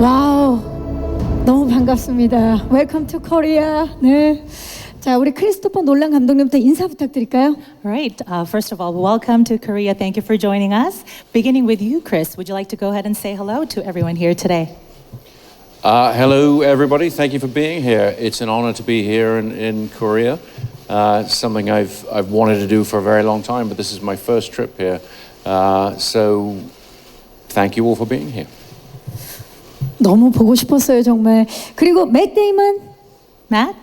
와우, 너무 반갑습니다. Welcome to Korea. 네. 자, 우리 크리스토퍼 놀란 감독님부터 인사 부탁드릴까요? Right. First of all, welcome to Korea. Thank you for joining us. Beginning with you, Chris, would you like to go ahead and say hello to everyone here today? Hello, everybody. Thank you for being here. It's an honor to be here in Korea. Something I've wanted to do for a very long time, but this is my first trip here. So thank you all for being here. 너무 보고 싶었어요, 정말. 그리고 맷 데이먼. Matt?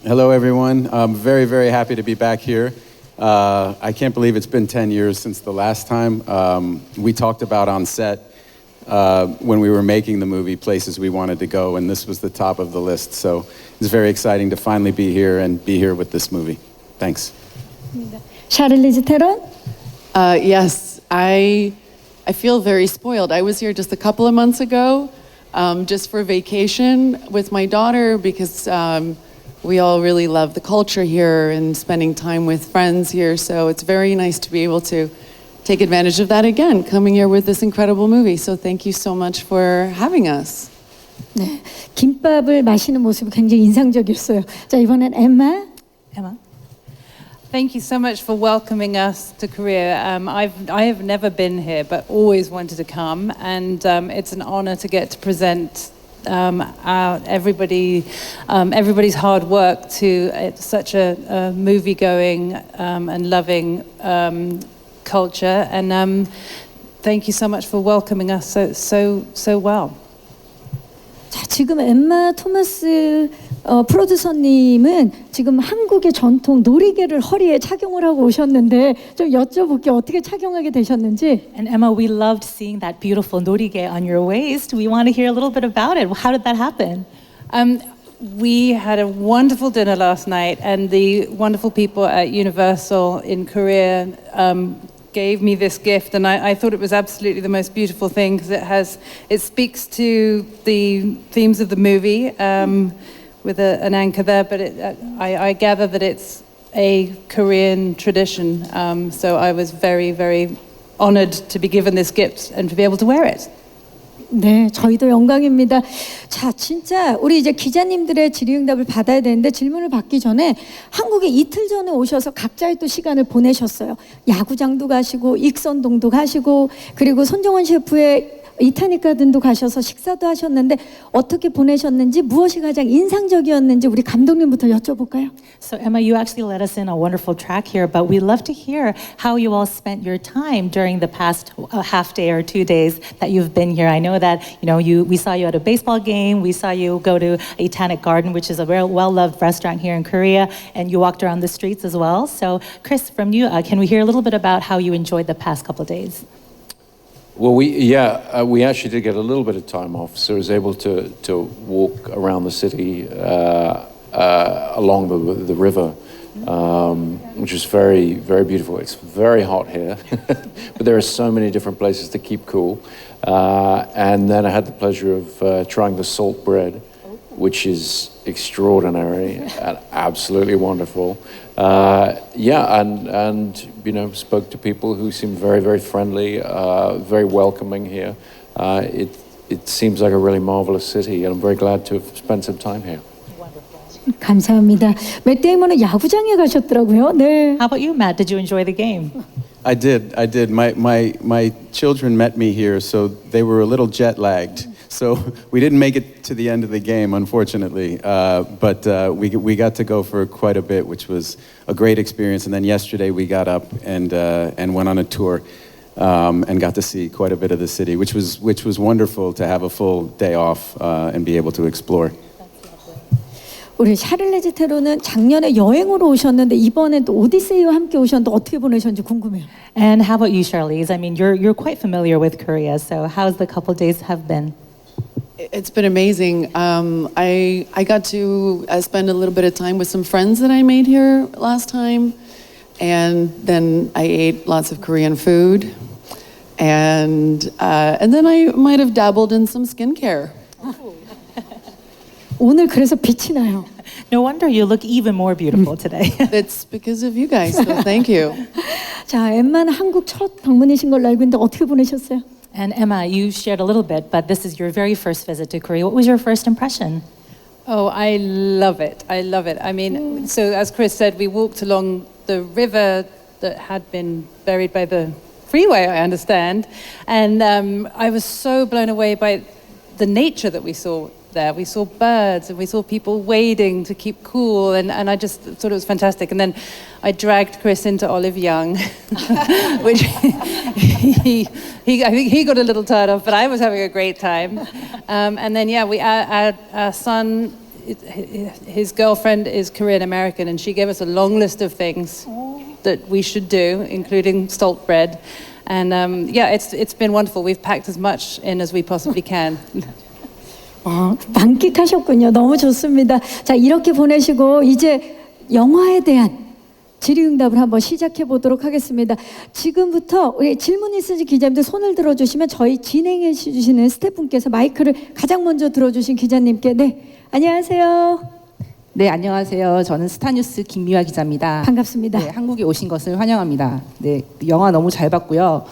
Hello, everyone. I'm very, very happy to be back here. I can't believe it's been 10 years since the last time. We talked about on set when we were making the movie places we wanted to go, and this was the top of the list. So it's very exciting to finally be here and be here with this movie. Thanks. 샤를리즈 테런. Yes, I feel very spoiled. I was here just a couple of months ago, just for vacation with my daughter because we all really love the culture here and spending time with friends here. So it's very nice to be able to take advantage of that again, coming here with this incredible movie. So thank you so much for having us. 네, 김밥을 마시는 모습이 굉장히 인상적이었어요. 자, 이번엔 Emma. Thank you so much for welcoming us to Korea. I have never been here, but always wanted to come, and it's an honor to get to present everybody's hard work to such a movie-going and loving culture. And thank you so much for welcoming us so well. 자, 지금 엠마 토머스 프로듀서님은 지금 한국의 전통 놀이개를 허리에 착용을 하고 오셨는데 좀 여쭤볼게요. 어떻게 착용하게 되셨는지. And Emma, we loved seeing that beautiful norige on your waist. We want to hear a little bit about it. How did that happen? We had a wonderful dinner last night, and the wonderful people at Universal in Korea gave me this gift, and I thought it was absolutely the most beautiful thing because it speaks to the themes of the movie with an anchor there, but I gather that it's a Korean tradition, so I was very, very honored to be given this gift and to be able to wear it. 네, 저희도 영광입니다. 자, 진짜 우리 이제 기자님들의 질의응답을 받아야 되는데 질문을 받기 전에 한국에 이틀 전에 오셔서 각자의 또 시간을 보내셨어요. 야구장도 가시고 익선동도 가시고 그리고 손정원 셰프의 이타닉 가든도 가셔서 식사도 하셨는데 어떻게 보내셨는지 무엇이 가장 인상적이었는지 우리 감독님부터 여쭤볼까요? So Emma, you actually led us in a wonderful track here, but we'd love to hear how you all spent your time during the past half day or 2 days that you've been here. I know that we saw you at a baseball game, we saw you go to Itanic Garden, which is a very well-loved restaurant here in Korea, and you walked around the streets as well. So Chris, from you, can we hear a little bit about how you enjoyed the past couple of days? Well, we actually did get a little bit of time off, so I was able to walk around the city along the river, which is very, very beautiful. It's very hot here, but there are so many different places to keep cool. And then I had the pleasure of trying the salt bread, which is extraordinary and absolutely wonderful. And spoke to people who seemed very, very friendly, very welcoming here. It seems like a really marvelous city, and I'm very glad to have spent some time here. 감사합니다. 맷 데이먼은 야구장에 가셨더라고요. 네. How about you, Matt? Did you enjoy the game? I did. My children met me here, so they were a little jet lagged. So we didn't make it to the end of the game, unfortunately. But we got to go for quite a bit, which was a great experience. And then yesterday we got up and went on a tour and got to see quite a bit of the city, which was wonderful to have a full day off and be able to explore. 우리 샤를리즈 테론은 작년에 여행으로 오셨는데 이번에 또 오디세이와 함께 오셨는데 어떻게 보내셨는지 궁금해요. And how about you, Charlize? I mean, you're quite familiar with Korea, so how's the couple days have been? It's been amazing. I got to spend a little bit of time with some friends that I made here last time, and then I ate lots of Korean food, and then I might have dabbled in some skincare. 오늘 그래서 빛이 나요. No wonder you look even more beautiful today. It's because of you guys, so thank you. 자, 엠마는 한국 첫 방문이신 걸로 알고 있는데 어떻게 보내셨어요? And Emma, you shared a little bit, but this is your very first visit to Korea. What was your first impression? Oh, I love it. I love it. I mean, so as Chris said, we walked along the river that had been buried by the freeway, I understand. And I was so blown away by the nature that we saw there. We saw birds and we saw people wading to keep cool. And I just thought it was fantastic. And then I dragged Chris into Olive Young, which I think he got a little tired of, but I was having a great time. And then, our son, his girlfriend is Korean American, and she gave us a long list of things that we should do, including salt bread. And it's been wonderful. We've packed as much in as we possibly can. 만끽하셨군요. 너무 좋습니다. 자, 이렇게 보내시고 이제 영화에 대한 질의응답을 한번 시작해 보도록 하겠습니다. 지금부터 우리 질문 있으신 기자님들 손을 들어주시면 저희 진행해 주시는 스태프분께서 마이크를 가장 먼저 들어주신 기자님께 안녕하세요. 네, 안녕하세요. 저는 스타뉴스 김미화 기자입니다. 반갑습니다. 네, 한국에 오신 것을 환영합니다. 네, 영화 너무 잘 봤고요.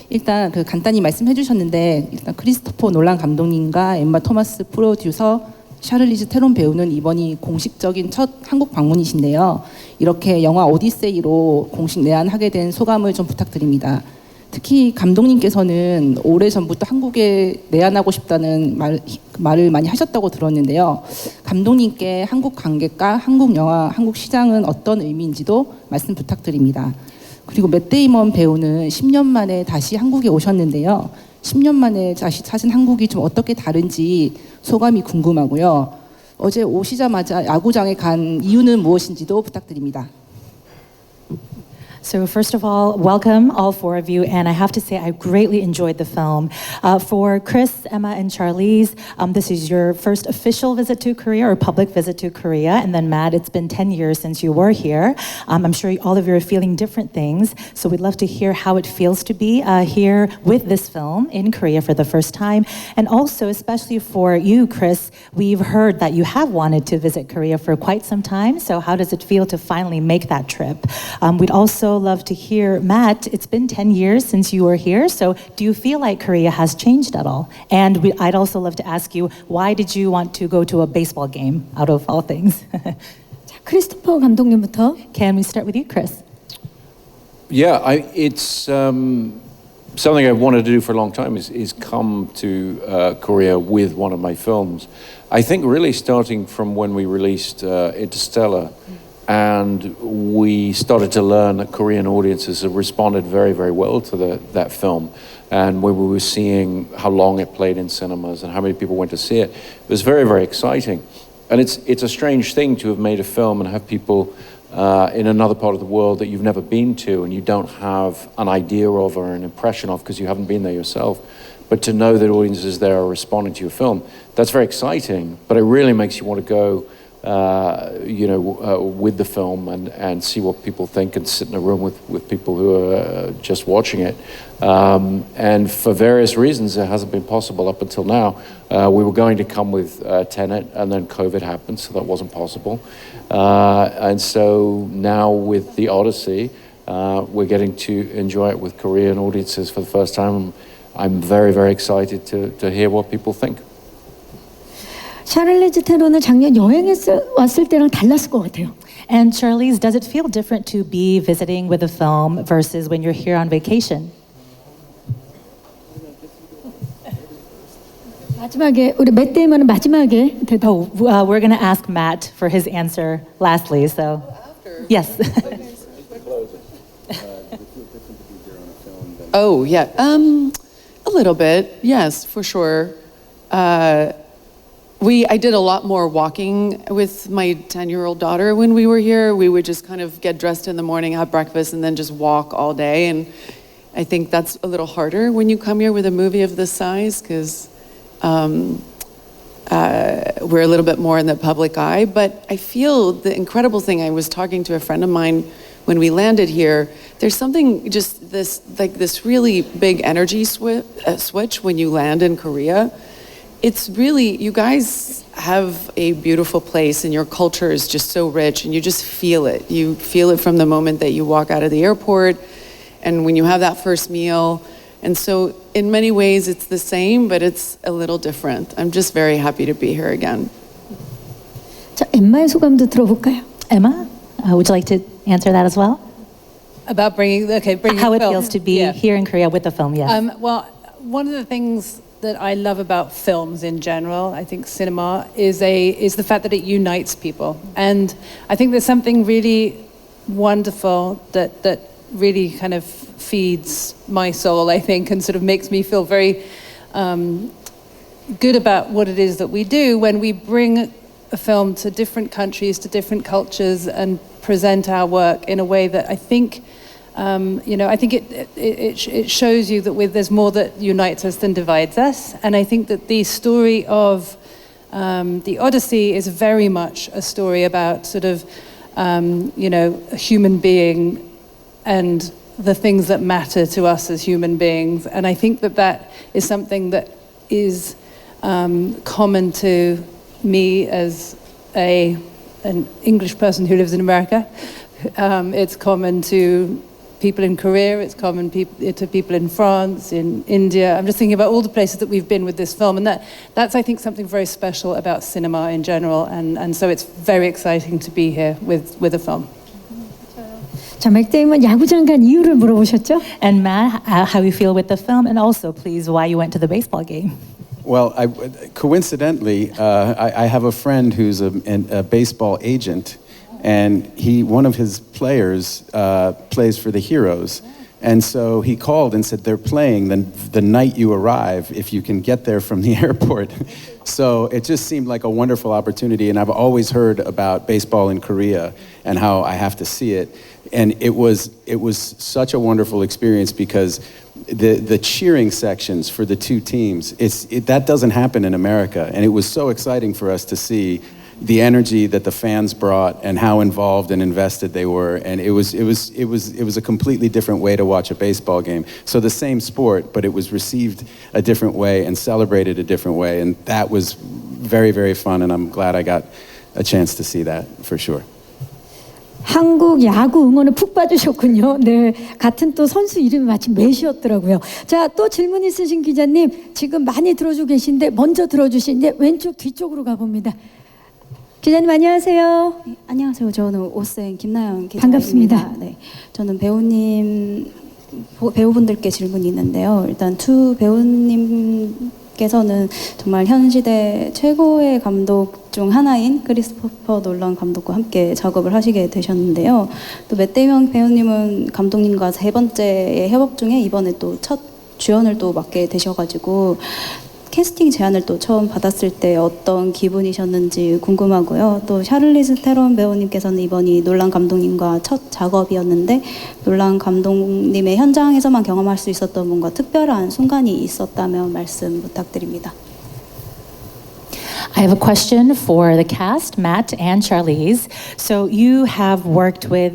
일단 간단히 말씀해 주셨는데 일단 크리스토퍼 놀란 감독님과 엠마 토마스 프로듀서 샤를리즈 테론 배우는 이번이 공식적인 첫 한국 방문이신데요. 이렇게 영화 오디세이로 공식 내한하게 된 소감을 좀 부탁드립니다. 특히 감독님께서는 오래전부터 한국에 내한하고 싶다는 말을 많이 하셨다고 들었는데요. 감독님께 한국 관객과 한국 영화, 한국 시장은 어떤 의미인지도 말씀 부탁드립니다. 그리고 맷 데이먼 배우는 10년 만에 다시 한국에 오셨는데요. 10년 만에 다시 찾은 한국이 좀 어떻게 다른지 소감이 궁금하고요. 어제 오시자마자 야구장에 간 이유는 무엇인지도 부탁드립니다. So first of all, welcome all four of you, and I have to say I greatly enjoyed the film. For Chris, Emma, and Charlize, this is your first official visit to Korea or public visit to Korea, and then Matt, it's been 10 years since you were here. I'm sure all of you are feeling different things, so we'd love to hear how it feels to be here with this film in Korea for the first time, and also especially for you, Chris, we've heard that you have wanted to visit Korea for quite some time, so how does it feel to finally make that trip? We'd also love to hear, Matt, it's been 10 years since you were here, so do you feel like Korea has changed at all? And I'd also love to ask you, why did you want to go to a baseball game, out of all things? 자, 크리스토퍼 감독님부터. Can we start with you, Chris? Yeah, it's something I've wanted to do for a long time is come to Korea with one of my films. I think really starting from when we released Interstellar, and we started to learn that Korean audiences have responded very, very well to that film. And when we were seeing how long it played in cinemas and how many people went to see it, it was very, very exciting. And it's a strange thing to have made a film and have people in another part of the world that you've never been to and you don't have an idea of or an impression of because you haven't been there yourself. But to know that audiences there are responding to your film, that's very exciting. But it really makes you want to go with the film and see what people think and sit in a room with people who are just watching it. And for various reasons, it hasn't been possible up until now. We were going to come with Tenet, and then COVID happened, so that wasn't possible. And so now with the Odyssey, we're getting to enjoy it with Korean audiences for the first time. I'm very, very excited to hear what people think. 샤를리즈 테론은 작년 왔을 때랑 달랐을 것 같아요. And Charlize, does it feel different to be visiting with a film versus when you're here on vacation? 마지막에 우리 맷 데이먼은 마지막에 대답. We're going to ask Matt for his answer lastly, so yes. Oh, yeah. A little bit, yes, for sure. I did a lot more walking with my 10-year-old daughter when we were here. We would just kind of get dressed in the morning, have breakfast, and then just walk all day. And I think that's a little harder when you come here with a movie of this size because we're a little bit more in the public eye. But I feel the incredible thing, I was talking to a friend of mine when we landed here, there's something just this really big energy switch when you land in Korea. It's really, you guys have a beautiful place and your culture is just so rich and you just feel it. You feel it from the moment that you walk out of the airport and when you have that first meal And so in many ways it's the same, but it's a little different. I'm just very happy to be here again. 자, 엠마의 소감도 들어볼까요? Emma, would you like to answer that as well? About bringing How it film. feels to be Yeah. here in Korea with the film, yes. Well, one of the things that I love about films in general, I think cinema, is the fact that it unites people. And I think there's something really wonderful that really kind of feeds my soul, I think, and sort of makes me feel very good about what it is that we do when we bring a film to different countries, to different cultures, and present our work in a way that I think, I think it shows you that there's more that unites us than divides us. And I think that the story of the Odyssey is very much a story about sort of, a human being and the things that matter to us as human beings. And I think that is something that is common to me as an English person who lives in America. It's common to people in Korea, it's common to people in France, in India. I'm just thinking about all the places that we've been with this film, and that's I think something very special about cinema in general, and so it's very exciting to be here with the film. 자, 맥 데이먼 야구장 간 이유를 물어보셨죠? And Matt, how you feel with the film, and also, please, why you went to the baseball game. Well, coincidentally, I have a friend who's a baseball agent, and one of his players plays for the Heroes. And so he called and said, they're playing the night you arrive, if you can get there from the airport. So it just seemed like a wonderful opportunity, and I've always heard about baseball in Korea and how I have to see it. And it was such a wonderful experience because the cheering sections for the two teams, that doesn't happen in America. And it was so exciting for us to see the energy that the fans brought and how involved and invested they were. And it was a completely different way to watch a baseball game. So the same sport, but it was received a different way and celebrated a different way. And that was very, very fun. And I'm glad I got a chance to see that for sure. 한국 야구 응원에 푹 빠지셨군요. 네, 같은 또 선수 이름이 마침 맷이었더라고요. 자, 또 질문 있으신 기자님 지금 많이 들어주고 계신데 먼저 들어주신 이제 왼쪽 뒤쪽으로 가봅니다. 기자님 안녕하세요. 네, 안녕하세요. 저는 오센 김나연 기자입니다. 반갑습니다. 네, 저는 배우분들께 질문이 있는데요. 일단 두 배우님께서는 정말 현 시대 최고의 감독 중 하나인 크리스토퍼 놀란 감독과 함께 작업을 하시게 되셨는데요. 또 맷 데이먼 배우님은 감독님과 세 번째의 협업 중에 이번에 또 첫 주연을 또 맡게 되셔가지고 캐스팅 제안을 또 처음 받았을 때 어떤 기분이셨는지 궁금하고요. 또 샤를리즈 테론 배우님께서는 이번이 놀란 감독님과 첫 작업이었는데 놀란 감독님의 현장에서만 경험할 수 있었던 뭔가 특별한 순간이 있었다면 말씀 부탁드립니다. I have a question for the cast, Matt and Charlize. So you have worked with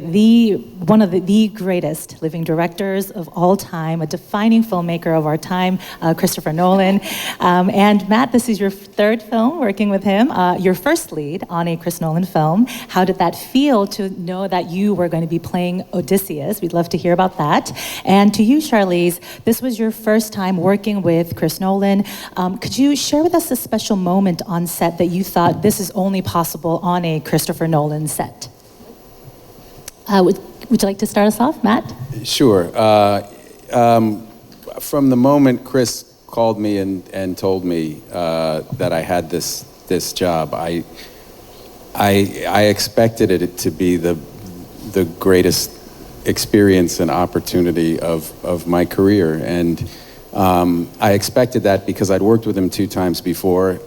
one of the greatest living directors of all time, a defining filmmaker of our time, Christopher Nolan. And Matt, this is your third film working with him, your first lead on a Chris Nolan film. How did that feel to know that you were going to be playing Odysseus? We'd love to hear about that. And to you, Charlize, this was your first time working with Chris Nolan. Could you share with us a special moment on set that you thought this is only possible on a Christopher Nolan set? Would you like to start us off, Matt? Sure. From the moment Chris called me and told me that I had this job, I expected it to be the greatest experience and opportunity of my career, and I expected that because I'd worked with him 2 times before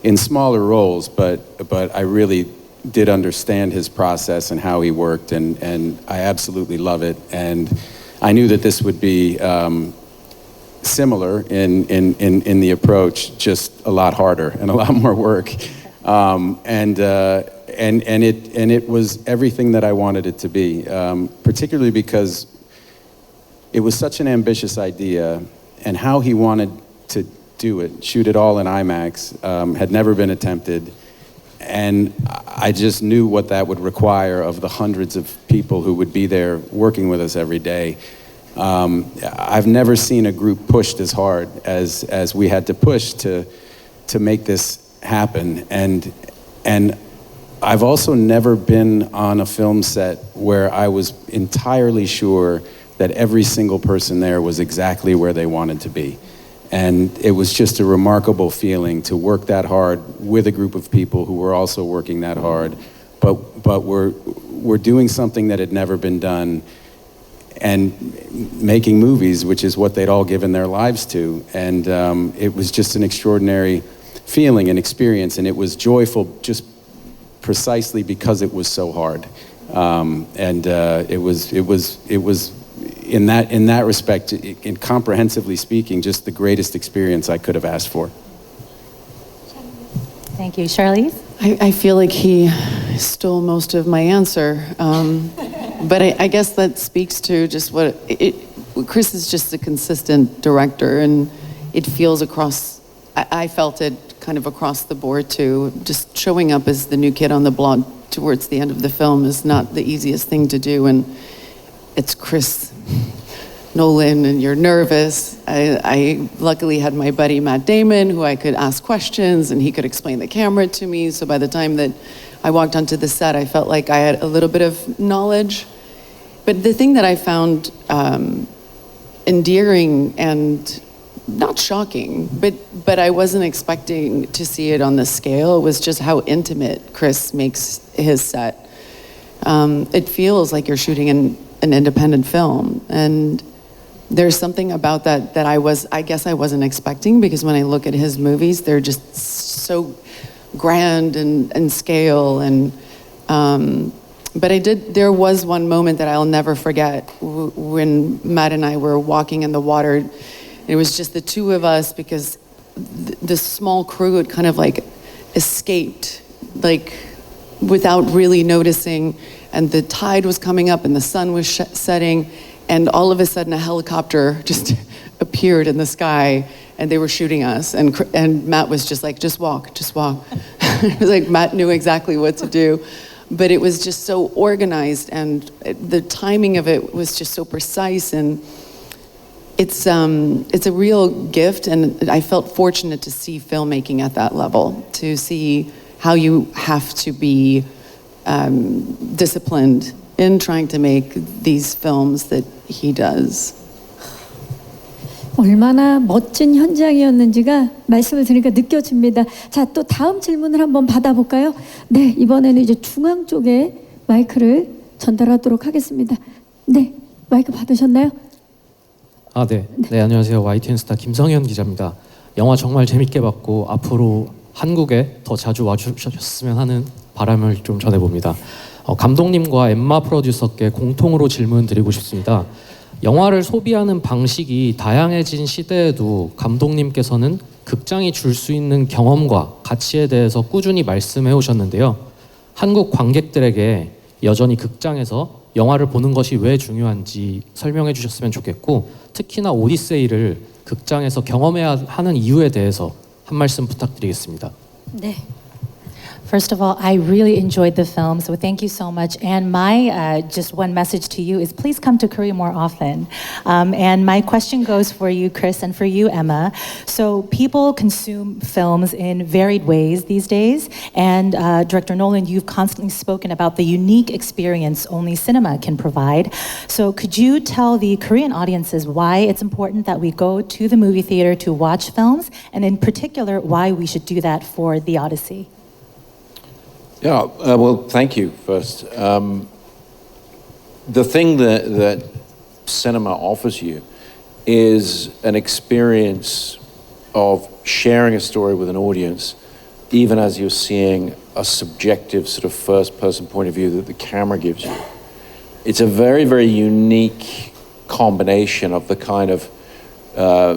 in smaller roles, but I really did understand his process and how he worked, and I absolutely love it. And I knew that this would be similar in the approach, just a lot harder and a lot more work. And it was everything that I wanted it to be, particularly because it was such an ambitious idea, and how he wanted to do it, shoot it all in IMAX, had never been attempted. And I just knew what that would require of the hundreds of people who would be there working with us every day. I've never seen a group pushed as hard as we had to push to make this happen. And I've also never been on a film set where I was entirely sure that every single person there was exactly where they wanted to be. And it was just a remarkable feeling to work that hard with a group of people who were also working that hard, but we're doing something that had never been done and making movies, which is what they'd all given their lives to. And it was just an extraordinary feeling and experience, and it was joyful just precisely because it was so hard. It was in that respect, comprehensively speaking, just the greatest experience I could have asked for. Thank you. Charlize? I feel like he stole most of my answer. But I guess that speaks to just what Chris is just a consistent director, and it feels across, I felt it kind of across the board too. Just showing up as the new kid on the block towards the end of the film is not the easiest thing to do, and it's Chris Nolan, and you're nervous. I luckily had my buddy Matt Damon, who I could ask questions, and he could explain the camera to me. So by the time that I walked onto the set, I felt like I had a little bit of knowledge. But the thing that I found endearing and not shocking, but I wasn't expecting to see it on this scale, was just how intimate Chris makes his set. It feels like you're shooting an independent film, and there's something about that I guess I wasn't expecting, because when I look at his movies, they're just so grand and scale, and but there was one moment that I'll never forget when Matt and I were walking in the water. It was just the two of us, because the small crew had kind of like escaped, like without really noticing, and the tide was coming up and the sun was setting, and all of a sudden a helicopter just appeared in the sky, and they were shooting us, and Matt was just like, just walk. It was like Matt knew exactly what to do, but it was just so organized, and the timing of it was just so precise, and it's a real gift, and I felt fortunate to see filmmaking at that level, to see how you have to be disciplined in trying to make these films that he does. 얼마나 멋진 현장이었는지가 말씀을 드리니까 느껴집니다. 자, 또 다음 질문을 한번 받아볼까요? 네, 이번에는 이제 중앙 쪽에 마이크를 전달하도록 하겠습니다. 네, 마이크 받으셨나요? 네, 안녕하세요. YTN 스타 김성현 기자입니다. 영화 정말 재밌게 봤고 앞으로 한국에 더 자주 와주셨으면 하는 바람을 좀 전해봅니다. 감독님과 엠마 프로듀서께 공통으로 질문 드리고 싶습니다. 영화를 소비하는 방식이 다양해진 시대에도 감독님께서는 극장이 줄 수 있는 경험과 가치에 대해서 꾸준히 말씀해 오셨는데요. 한국 관객들에게 여전히 극장에서 영화를 보는 것이 왜 중요한지 설명해 주셨으면 좋겠고, 특히나 오디세이를 극장에서 경험해야 하는 이유에 대해서 한 말씀 부탁드리겠습니다. 네. First of all, I really enjoyed the film, so thank you so much. And my just one message to you is please come to Korea more often. And my question goes for you, Chris, and for you, Emma. So people consume films in varied ways these days. And Director Nolan, you've constantly spoken about the unique experience only cinema can provide. So could you tell the Korean audiences why it's important that we go to the movie theater to watch films, and in particular, why we should do that for the Odyssey? Yeah, well, thank you first. The thing that cinema offers you is an experience of sharing a story with an audience, even as you're seeing a subjective sort of first-person point of view that the camera gives you. It's a very, very unique combination of the kind of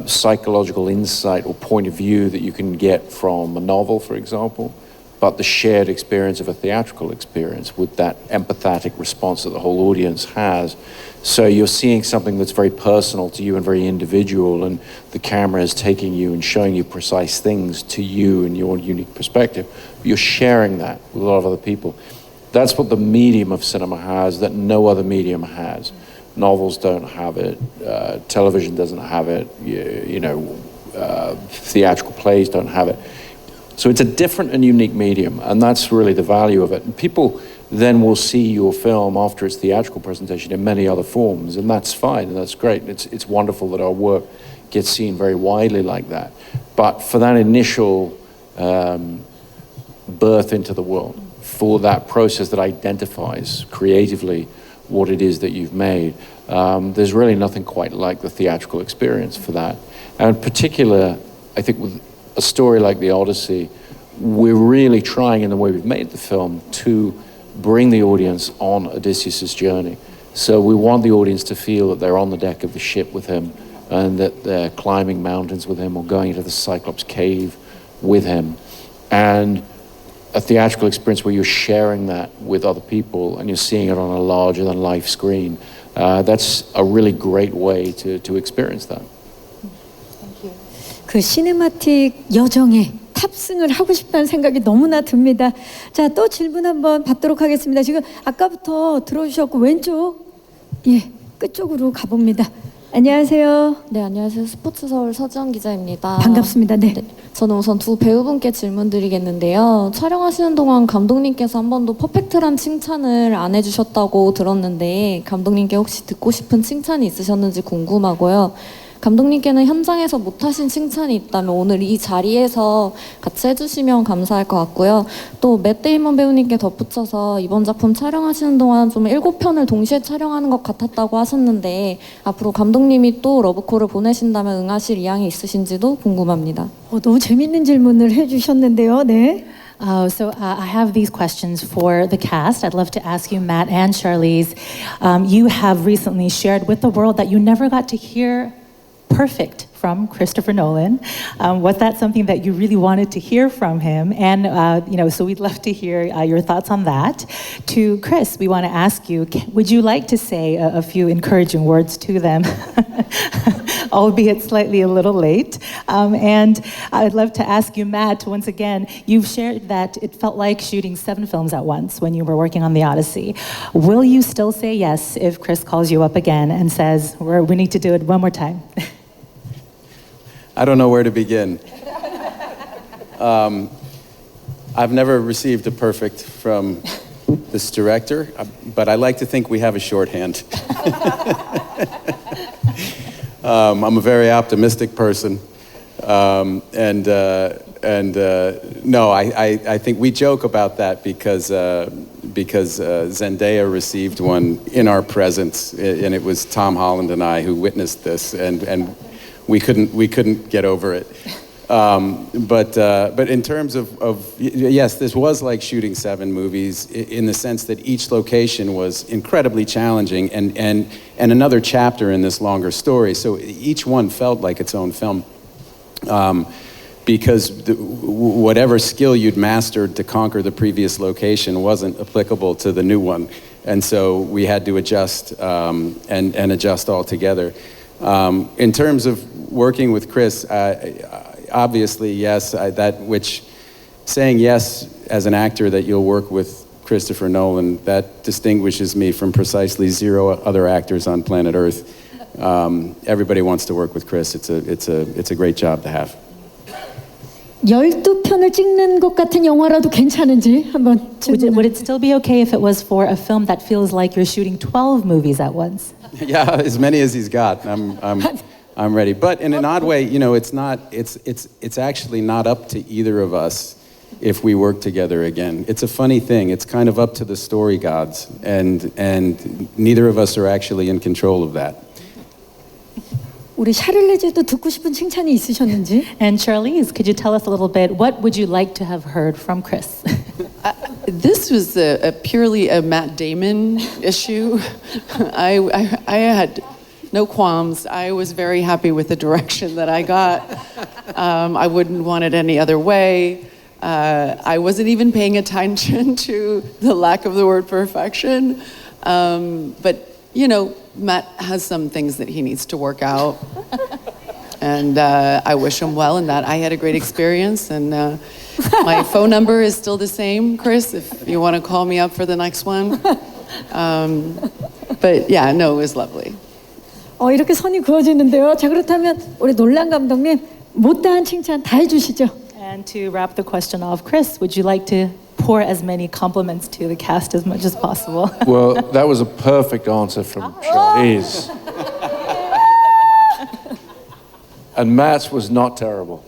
psychological insight or point of view that you can get from a novel, for example, but the shared experience of a theatrical experience with that empathetic response that the whole audience has. So you're seeing something that's very personal to you and very individual, and the camera is taking you and showing you precise things to you and your unique perspective. But you're sharing that with a lot of other people. That's what the medium of cinema has that no other medium has. Novels don't have it. Television doesn't have it. Theatrical plays don't have it. So it's a different and unique medium, and that's really the value of it. And people then will see your film after its theatrical presentation in many other forms, and that's fine, and that's great. It's wonderful that our work gets seen very widely like that. But for that initial birth into the world, for that process that identifies creatively what it is that you've made, there's really nothing quite like the theatrical experience for that. And in particular, I think with a story like the Odyssey, we're really trying in the way we've made the film to bring the audience on Odysseus' journey. So we want the audience to feel that they're on the deck of the ship with him and that they're climbing mountains with him or going into the Cyclops cave with him. And a theatrical experience where you're sharing that with other people and you're seeing it on a larger than life screen. That's a really great way to experience that. 그 시네마틱 여정에 탑승을 하고 싶다는 생각이 너무나 듭니다. 자, 또 질문 한번 받도록 하겠습니다. 지금 아까부터 들어주셨고 왼쪽 끝쪽으로 가봅니다. 안녕하세요. 네, 안녕하세요. 스포츠 서울 서지영 기자입니다. 반갑습니다. 네. 저는 우선 두 배우분께 질문드리겠는데요. 촬영하시는 동안 감독님께서 한 번도 퍼펙트란 칭찬을 안 해주셨다고 들었는데 감독님께 혹시 듣고 싶은 칭찬이 있으셨는지 궁금하고요. 감독님께는 현장에서 못하신 칭찬이 있다면 오늘 이 자리에서 같이 해주시면 감사할 것 같고요. 또 맷 데이먼 배우님께 덧붙여서 이번 작품 촬영하시는 동안 좀 7편을 동시에 촬영하는 것 같았다고 하셨는데 앞으로 감독님이 또 러브콜을 보내신다면 응하실 의향이 있으신지도 궁금합니다. 너무 재밌는 질문을 해주셨는데요. 네. So I have these questions for the cast. I'd love to ask you, Matt and Charlize. You have recently shared with the world that you never got to hear perfect from Christopher Nolan. Was that something that you really wanted to hear from him? And, so we'd love to hear your thoughts on that. To Chris, we want to ask you, would you like to say a few encouraging words to them? Albeit slightly a little late. And I'd love to ask you, Matt, once again, you've shared that it felt like shooting 7 films at once when you were working on the Odyssey. Will you still say yes if Chris calls you up again and says, we need to do it one more time? I don't know where to begin. I've never received a perfect from this director, but I like to think we have a shorthand. I'm a very optimistic person, no, I think we joke about that because Zendaya received one in our presence, and it was Tom Holland and I who witnessed this, and we couldn't get over it. But in terms of yes, this was like shooting 7 movies in the sense that each location was incredibly challenging and another chapter in this longer story. So each one felt like its own film. Because whatever skill you'd mastered to conquer the previous location wasn't applicable to the new one. And so we had to adjust and adjust altogether. In terms of working with Chris, obviously, yes, saying yes as an actor that you'll work with Christopher Nolan, that distinguishes me from precisely 0 other actors on planet Earth. Everybody wants to work with Chris. It's a great job to have. 12편을 찍는 것 같은 영화라도 괜찮은지 한번 Would it still be okay if it was for a film that feels like you're shooting 12 movies at once? Yeah, as many as he's got. I'm ready. But in an odd way, it's actually not up to either of us if we work together again. It's a funny thing. It's kind of up to the story gods, and neither of us are actually in control of that. 우리 샤를리즈도 듣고 싶은 칭찬이 있으셨는지? And Charlize, could you tell us a little bit, what would you like to have heard from Chris? This was purely a Matt Damon issue. I had no qualms. I was very happy with the direction that I got. I wouldn't want it any other way. I wasn't even paying attention to the lack of the word perfection. But, Matt has some things that he needs to work out. And I wish him well in that. I had a great experience, and my phone number is still the same, Chris, if you want to call me up for the next one. But yeah, no, it was lovely. 이렇게 선이 그어지는데요. 자, 그렇다면 우리 놀란 감독님 못다한 칭찬 다 해주시죠. And to wrap the question off, Chris, would you like to pour as many compliments to the cast as much as possible? Well, that was a perfect answer from Charlize. And Matt's was not terrible.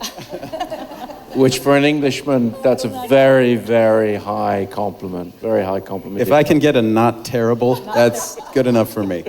Which for an Englishman, that's a very, very high compliment. Very high compliment. If I can get a not terrible, that's good enough for me.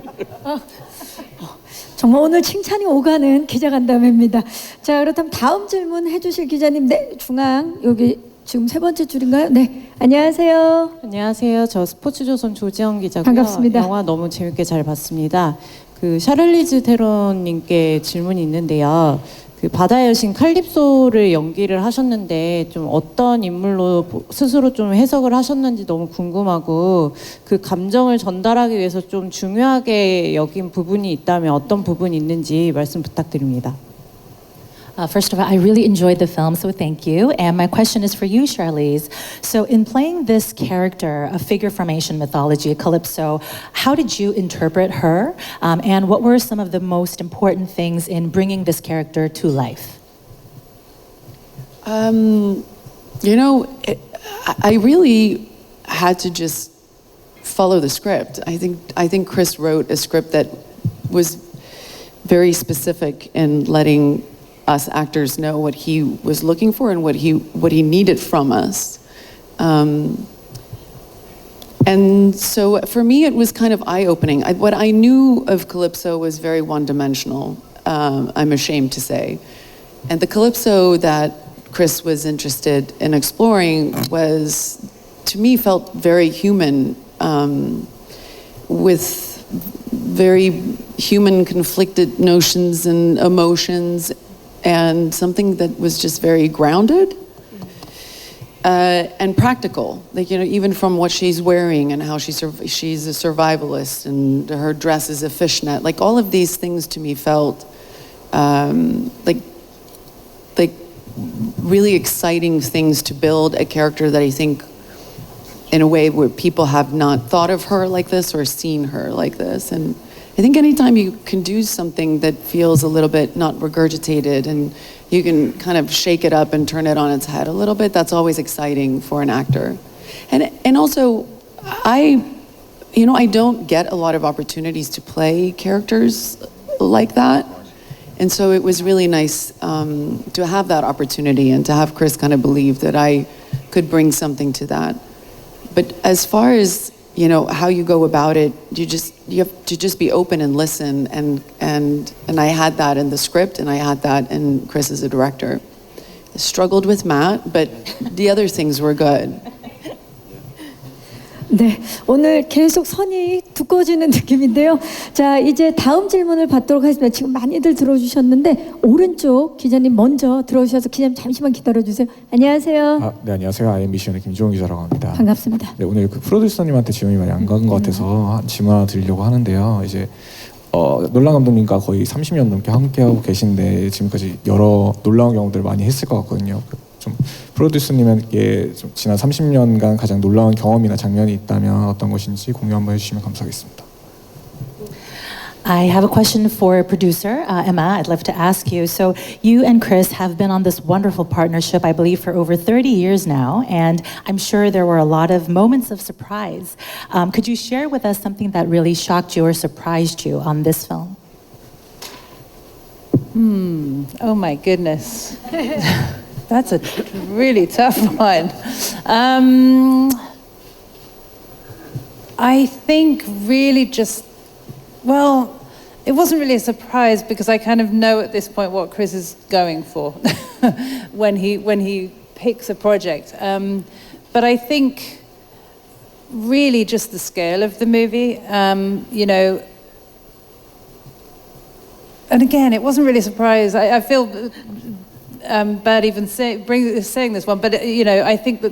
정말 오늘 칭찬이 오가는 기자간담회입니다. 자, 그렇다면 다음 질문 해주실 기자님, 네, 중앙 여기 지금 세 번째 줄인가요? 네, 안녕하세요. 안녕하세요. 저 스포츠조선 조지영 기자고요. 반갑습니다. 영화 너무 재밌게 잘 봤습니다. 그 샤를리즈 테론님께 질문이 있는데요. 그 바다의 여신 칼립소를 연기를 하셨는데 좀 어떤 인물로 스스로 좀 해석을 하셨는지 너무 궁금하고 그 감정을 전달하기 위해서 좀 중요하게 여긴 부분이 있다면 어떤 부분이 있는지 말씀 부탁드립니다. First of all, I really enjoyed the film, so thank you. And my question is for you, Charlize. So in playing this character, a figure from Asian mythology, Calypso, how did you interpret her? And what were some of the most important things in bringing this character to life? You know, I really had to just follow the script. I think Chris wrote a script that was very specific in letting us actors know what he was looking for and what he needed from us. And so for me, it was kind of eye-opening. What I knew of Calypso was very one-dimensional, I'm ashamed to say. And the Calypso that Chris was interested in exploring was, to me, felt very human, with very human conflicted notions and emotions, and something that was just very grounded and practical. Like, you know, even from what she's wearing and how she's a survivalist and her dress is a fishnet. Like, all of these things to me felt like really exciting things to build a character that I think in a way where people have not thought of her like this or seen her like this. And I think anytime you can do something that feels a little bit not regurgitated and you can kind of shake it up and turn it on its head a little bit, that's always exciting for an actor. And also, I don't get a lot of opportunities to play characters like that. And so it was really nice to have that opportunity and to have Chris kind of believe that I could bring something to that. But as far as, you know, how you go about it, you have to just be open and listen, and I had that in the script, and I had that in Chris as a director. I struggled with Matt, but the other things were good. 네, 오늘 계속 선이 두꺼워지는 느낌인데요. 자, 이제 다음 질문을 받도록 하겠습니다. 지금 많이들 들어주셨는데 오른쪽 기자님 먼저 들어오셔서 기자님 잠시만 기다려주세요. 안녕하세요. 네, 안녕하세요. iMBC연예 김종훈 기자라고 합니다. 반갑습니다. 네, 오늘 그 프로듀서님한테 질문이 많이 안 간 것 같아서 질문 하나 드리려고 하는데요. 이제 놀란 감독님과 거의 30년 넘게 함께하고 계신데 지금까지 여러 놀라운 경험들을 많이 했을 것 같거든요. 좀 프로듀서님에게 좀 지난 30년간 가장 놀라운 경험이나 장면이 있다면 어떤 것인지 공유 한번 해주시면 감사하겠습니다. I have a question for producer Emma. I'd love to ask you. So you and Chris have been on this wonderful partnership, I believe, for over 30 years now, and I'm sure there were a lot of moments of surprise. Could you share with us something that really shocked you or surprised you on this film? Oh my goodness. That's a really tough one. I think really just, well, it wasn't really a surprise because I kind of know at this point what Chris is going for when he picks a project. But I think really just the scale of the movie, you know. And again, it wasn't really a surprise. I feel bad even saying this one, but you know, I think that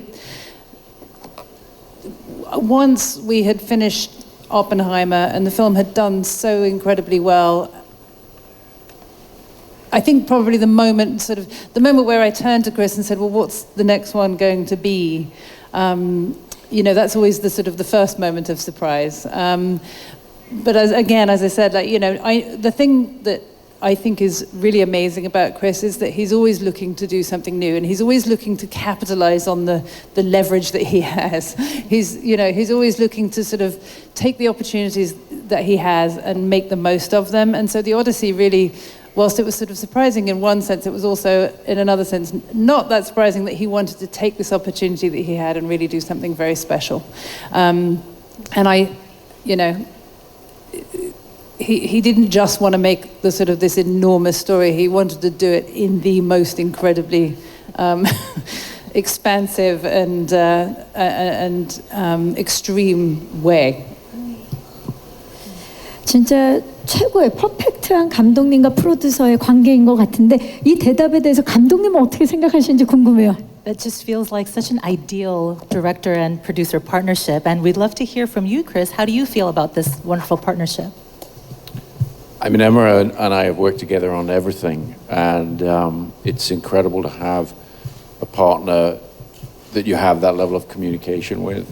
once we had finished Oppenheimer and the film had done so incredibly well, I think probably the moment where I turned to Chris and said, well, what's the next one going to be? You know, that's always the first moment of surprise. but as I said, like, you know, the thing that I think is really amazing about Chris is that he's always looking to do something new, and he's always looking to capitalize on the leverage that he has. He's always looking to sort of take the opportunities that he has and make the most of them. And so the Odyssey really, whilst it was sort of surprising in one sense, it was also in another sense not that surprising that he wanted to take this opportunity that he had and really do something very special. And I, you know, he didn't just want to make the sort of this enormous story. He wanted to do it in the most incredibly expansive and extreme way. 진짜 최고의 퍼펙트한 감독님과 프로듀서의 관계인 것 같은데 이 대답에 대해서 감독님은 어떻게 생각하시는지 궁금해요. That just feels like such an ideal director and producer partnership. And we'd love to hear from you, Chris. How do you feel about this wonderful partnership? I mean, Emma and I have worked together on everything, and it's incredible to have a partner that you have that level of communication with.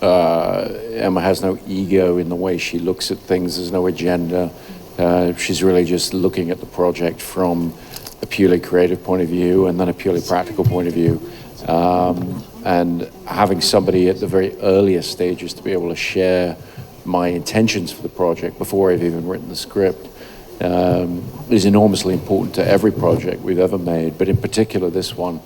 Emma has no ego in the way she looks at things. There's no agenda. She's really just looking at the project from a purely creative point of view and then a purely practical point of view. And having somebody at the very earliest stages to be able to share my intentions for the project before I've even written the script is enormously important to every project we've ever made, but in particular this one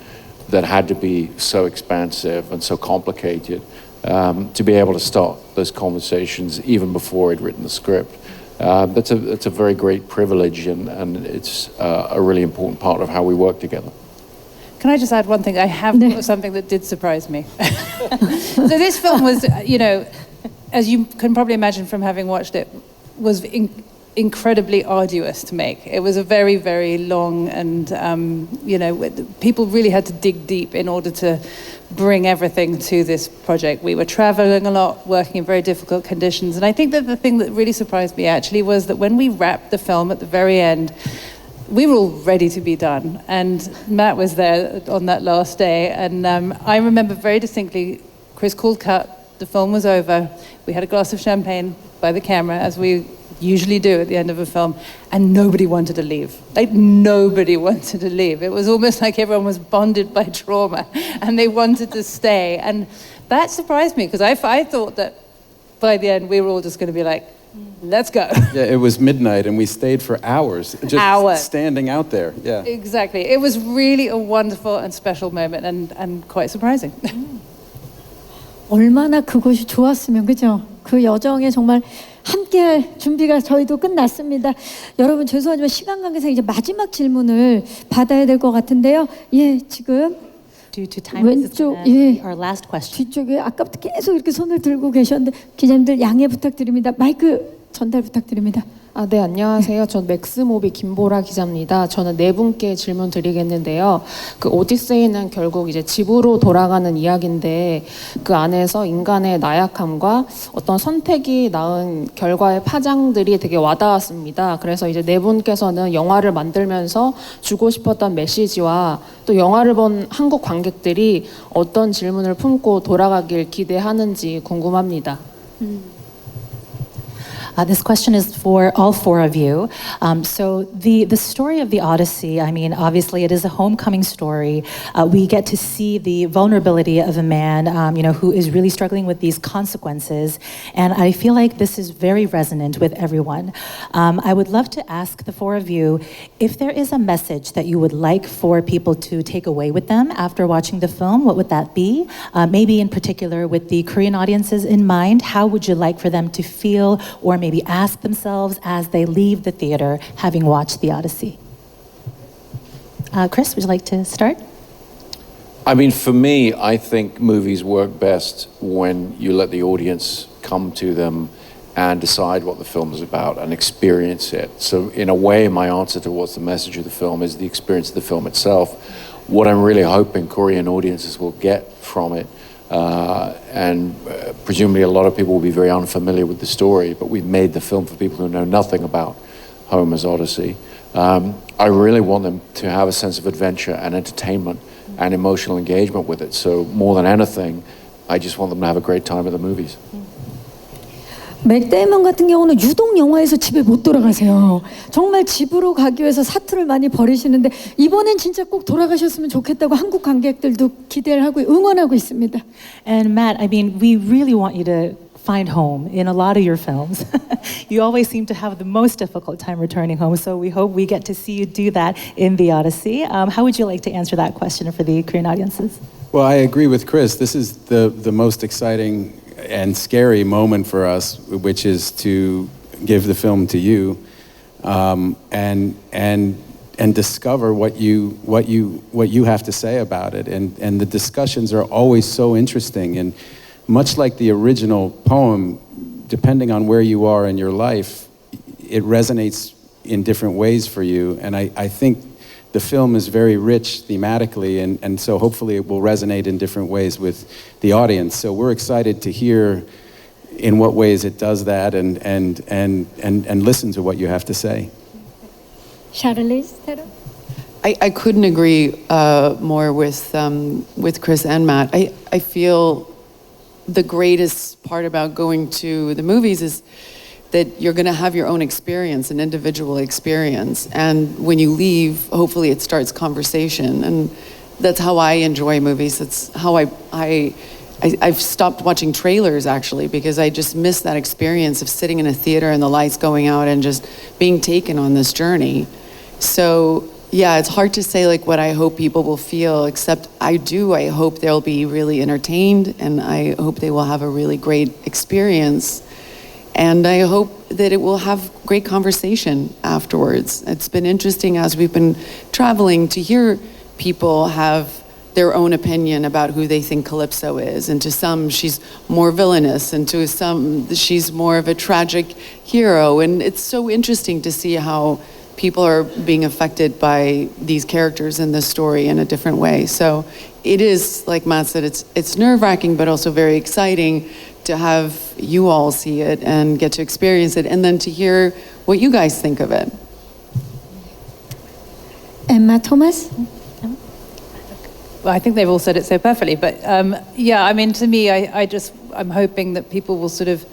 that had to be so expansive and so complicated, to be able to start those conversations even before I'd written the script. That's a very great privilege, and it's a really important part of how we work together. Can I just add one thing? I have something that did surprise me. So this film was, you know, as you can probably imagine from having watched it, was incredibly arduous to make. It was a very, very long and, you know, people really had to dig deep in order to bring everything to this project. We were traveling a lot, working in very difficult conditions. And I think that the thing that really surprised me actually was that when we wrapped the film at the very end, we were all ready to be done. And Matt was there on that last day. And I remember very distinctly, Chris called cut, the film was over. We had a glass of champagne by the camera, as we usually do at the end of a film, and nobody wanted to leave. Like, nobody wanted to leave. It was almost like everyone was bonded by trauma, and they wanted to stay. And that surprised me, because I thought that by the end we were all just going to be like, let's go. Yeah, it was midnight, and we stayed for hours, just standing out there. Yeah. Exactly. It was really a wonderful and special moment, and quite surprising. 얼마나 그곳이 좋았으면, 그죠? 그 여정에 정말 함께할 준비가 저희도 끝났습니다. 여러분 죄송하지만 시간 관계상 이제 마지막 질문을 받아야 될 것 같은데요. 예, 지금 Due to time, 왼쪽 our last question. 뒤쪽에 아까부터 계속 이렇게 손을 들고 계셨는데 기자님들 양해 부탁드립니다. 마이크 전달 부탁드립니다. 네, 안녕하세요. 전 맥스모비 김보라 기자입니다. 저는 네 분께 질문 드리겠는데요. 그 오디세이는 결국 이제 집으로 돌아가는 이야기인데 그 안에서 인간의 나약함과 어떤 선택이 낳은 결과의 파장들이 되게 와닿았습니다. 그래서 이제 네 분께서는 영화를 만들면서 주고 싶었던 메시지와 또 영화를 본 한국 관객들이 어떤 질문을 품고 돌아가길 기대하는지 궁금합니다. This question is for all four of you. So the story of the Odyssey, I mean, obviously it is a homecoming story. We get to see the vulnerability of a man, you know, who is really struggling with these consequences. And I feel like this is very resonant with everyone. I would love to ask the four of you if there is a message that you would like for people to take away with them after watching the film, what would that be? Maybe in particular with the Korean audiences in mind, how would you like for them to feel or maybe ask themselves as they leave the theater having watched the Odyssey? Chris, would you like to start? I mean, for me, I think movies work best when you let the audience come to them and decide what the film is about and experience it. So in a way, my answer to what's the message of the film is the experience of the film itself. What I'm really hoping Korean audiences will get from it, and presumably a lot of people will be very unfamiliar with the story, but we've made the film for people who know nothing about Homer's Odyssey. I really want them to have a sense of adventure and entertainment and emotional engagement with it. So more than anything, I just want them to have a great time at the movies. 맥 데이먼 같은 경우는 유독 영화에서 집에 못 돌아가세요. 정말 집으로 가기 위해서 사투를 많이 벌이시는데 이번엔 진짜 꼭 돌아가셨으면 좋겠다고 한국 관객들도 기대를 하고 응원하고 있습니다. And Matt, I mean, we really want you to find home in a lot of your films. You always seem to have the most difficult time returning home, so we hope we get to see you do that in the Odyssey. How would you like to answer that question for the Korean audiences? Well, I agree with Chris. This is the most exciting and scary moment for us, which is to give the film to you, and discover what you have to say about it. And the discussions are always so interesting. And much like the original poem, depending on where you are in your life, it resonates in different ways for you. And I think the film is very rich thematically, and so hopefully it will resonate in different ways with the audience. So we're excited to hear in what ways it does that, and listen to what you have to say. 샤를리즈 테러? I couldn't agree more with Chris and Matt. I feel the greatest part about going to the movies is that you're going to have your own experience, an individual experience. And when you leave, hopefully it starts conversation. And that's how I enjoy movies. That's how I've stopped watching trailers, actually, because I just miss that experience of sitting in a theater and the lights going out and just being taken on this journey. So yeah, it's hard to say like what I hope people will feel, except I hope they'll be really entertained, and I hope they will have a really great experience. And I hope that it will have great conversation afterwards. It's been interesting as we've been traveling to hear people have their own opinion about who they think Calypso is. And to some, she's more villainous, and to some, she's more of a tragic hero. And it's so interesting to see how people are being affected by these characters in this story in a different way. So it is, like Matt said, it's nerve-wracking, but also very exciting to have you all see it and get to experience it, and then to hear what you guys think of it. Emma Thomas? Well, I think they've all said it so perfectly, but yeah, I mean, to me, I'm hoping that people will sort of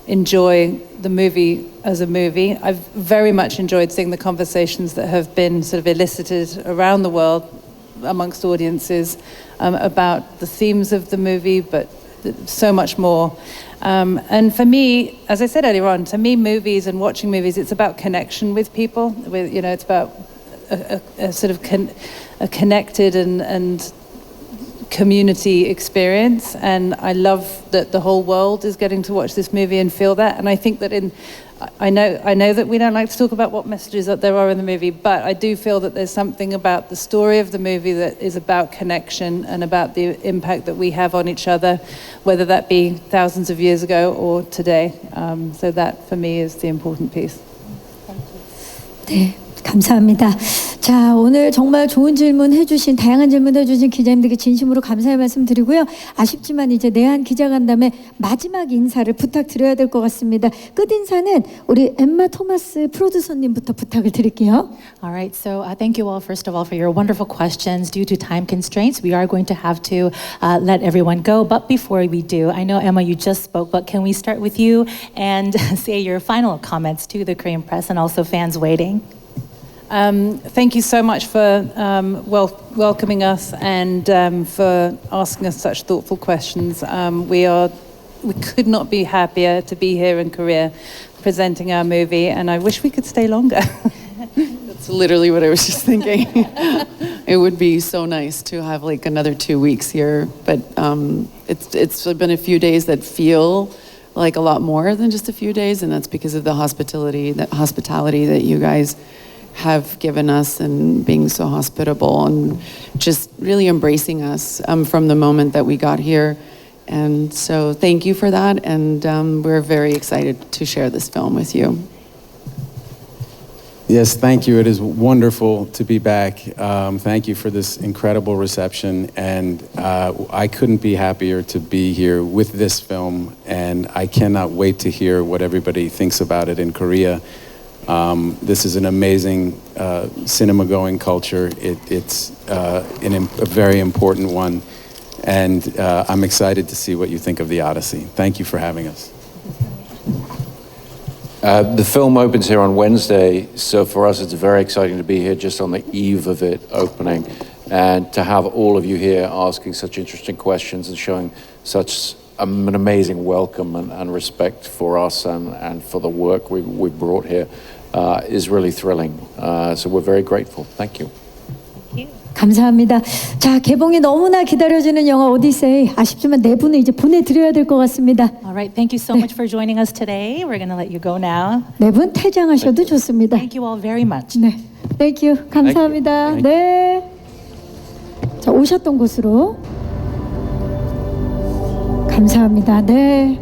enjoy the movie as a movie. I've very much enjoyed seeing the conversations that have been sort of elicited around the world amongst audiences about the themes of the movie, but so much more. And for me, as I said earlier on, to me, movies and watching movies, it's about connection with people. It's about a sort of a connected and community experience, and I love that the whole world is getting to watch this movie and feel that. And I think that I know that we don't like to talk about what messages that there are in the movie, but I do feel that there's something about the story of the movie that is about connection and about the impact that we have on each other, whether that be thousands of years ago or today. So that for me is the important piece. 네, 감사합니다. 자, 오늘 정말 좋은 질문 해주신, 다양한 질문 해주신 기자님들께 진심으로 감사의 말씀 드리고요. 아쉽지만 이제 내한 기자간담회 마지막 인사를 부탁드려야 될 것 같습니다. 끝인사는 우리 엠마 토마스 프로듀서님부터 부탁을 드릴게요. All right, so thank you all, first of all, for your wonderful questions. Due to time constraints, we are going to have to let everyone go. But before we do, I know, Emma, you just spoke, but can we start with you and say your final comments to the Korean press and also fans waiting? Thank you so much for welcoming us and for asking us such thoughtful questions. We could not be happier to be here in Korea presenting our movie, and I wish we could stay longer. That's literally what I was just thinking. It would be so nice to have like another 2 weeks here, but it's been a few days that feel like a lot more than just a few days, and that's because of the hospitality that you guys have given us, and being so hospitable and just really embracing us from the moment that we got here. And so thank you for that, and we're very excited to share this film with you. Yes, thank you. It is wonderful to be back. Thank you for this incredible reception, and I couldn't be happier to be here with this film, and I cannot wait to hear what everybody thinks about it in Korea. This is an amazing cinema-going culture. It's a very important one, and I'm excited to see what you think of the Odyssey. Thank you for having us. The film opens here on Wednesday, so for us it's very exciting to be here just on the eve of it opening, and to have all of you here asking such interesting questions and showing such an amazing welcome and respect for us and for the work we brought here is really thrilling. So we're very grateful. Thank you. 감사합니다. 자, 개봉이 너무나 기다려지는 영화 오디세이. 아쉽지만 네 분은 이제 보내드려야 될 것 같습니다. All right, thank you so much for joining us today. We're going to let you go now. 네 분 퇴장하셔도 좋습니다. Thank you all very much. 네, thank you. 감사합니다. 네. 자, 오셨던 곳으로 감사합니다. 네.